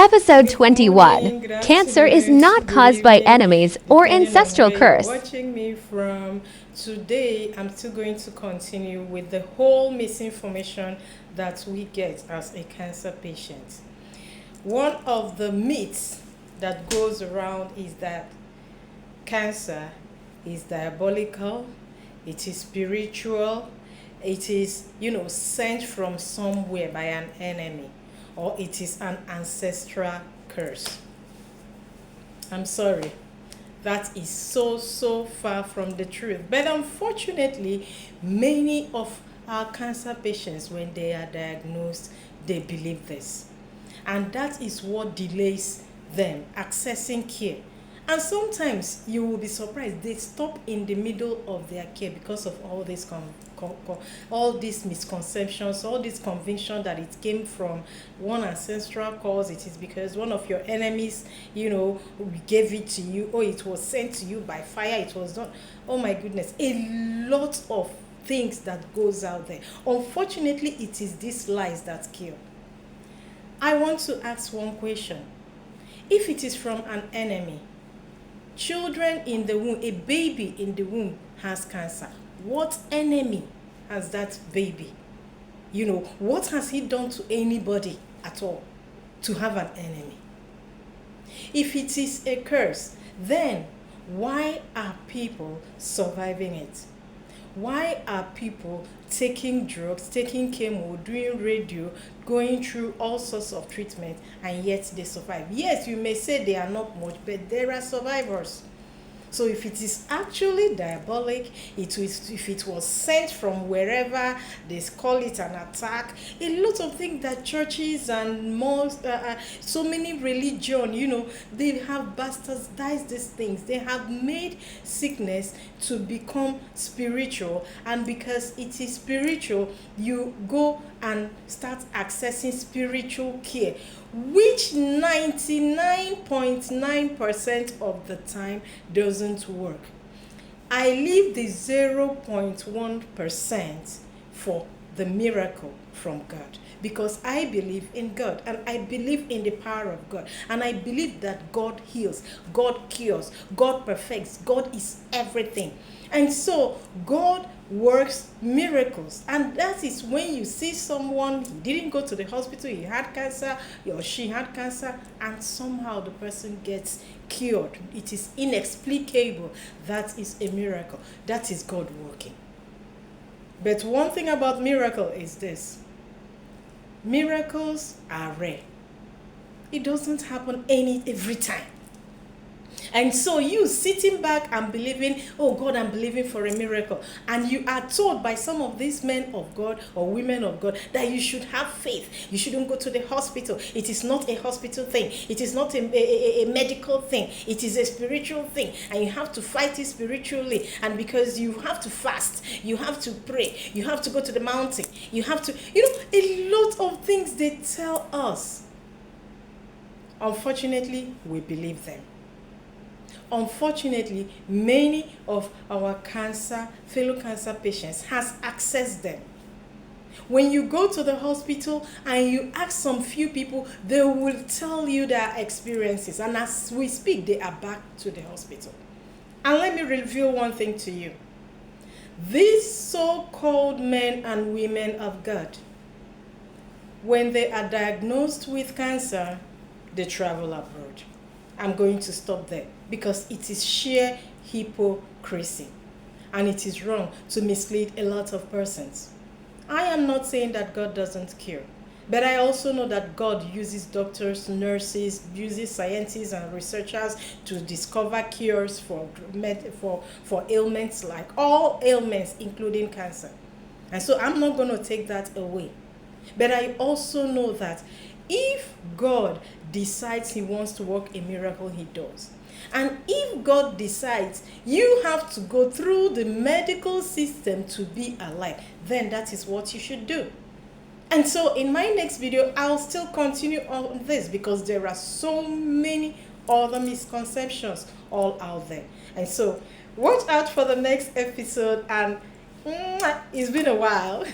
Episode Good morning, 21. good Cancer is afternoon, not good caused by evening, enemies or depending on ancestral where you're curse. watching me from. Today, I'm still going to continue with the whole misinformation that we get as a cancer patient. One of the myths that goes around is that cancer is diabolical, it is spiritual, it is, sent from somewhere by an enemy, or it is an ancestral curse. I'm sorry. That is so far from the truth. But unfortunately, many of our cancer patients, when they are diagnosed, they believe this. And that is what delays them accessing care. And sometimes you will be surprised they stop in the middle of their care because of all these all these misconceptions, all this conviction that it came from one ancestral cause. It is because one of your enemies, gave it to you, or it was sent to you by fire. It was done. Oh my goodness, a lot of things that goes out there. Unfortunately, it is these lies that kill. I want to ask one question. If it is from an enemy, children in the womb, a baby in the womb has cancer. What enemy has that baby? What has he done to anybody at all to have an enemy? If it is a curse, then why are people surviving it? Why are people taking drugs, taking chemo, doing radio, going through all sorts of treatment, and yet they survive? Yes, you may say they are not much, but there are survivors. So if it is actually diabolic, if it was sent from wherever, they call it an attack. A lot of things that churches and most, so many religion, they have bastardized these things. They have made sickness to become spiritual, and because it is spiritual, you go and start accessing spiritual care, which 99.9% of the time doesn't work. I leave the 0.1% for the miracle from God, because I believe in God, and I believe in the power of God, and I believe that God heals, God cures, God perfects, God is everything. And so God works miracles, and that is when you see someone, he didn't go to the hospital, he had cancer, or she had cancer, and somehow the person gets cured. It is inexplicable. That is a miracle. That is God working. But one thing about miracle is this: miracles are rare. It doesn't happen every time. And so you sitting back and believing, oh God, I'm believing for a miracle. And you are told by some of these men of God or women of God that you should have faith. You shouldn't go to the hospital. It is not a hospital thing. It is not a medical thing. It is a spiritual thing. And you have to fight it spiritually. And because you have to fast, you have to pray, you have to go to the mountain, you have to, a lot of things they tell us. Unfortunately, we believe them. Unfortunately, many of our fellow cancer patients has accessed them. When you go to the hospital and you ask some few people, they will tell you their experiences. And as we speak, they are back to the hospital. And let me reveal one thing to you. These so-called men and women of God, when they are diagnosed with cancer, they travel abroad. I'm going to stop there, because it is sheer hypocrisy, and it is wrong to mislead a lot of persons. I am not saying that God doesn't cure, but I also know that God uses doctors, nurses, uses scientists and researchers to discover cures for ailments, like all ailments, including cancer. And so I'm not going to take that away. But I also know that if God decides he wants to work a miracle, he does. And if God decides you have to go through the medical system to be alive, then that is what you should do. And so in my next video, I'll still continue on this, because there are so many other misconceptions all out there. And so watch out for the next episode, and it's been a while.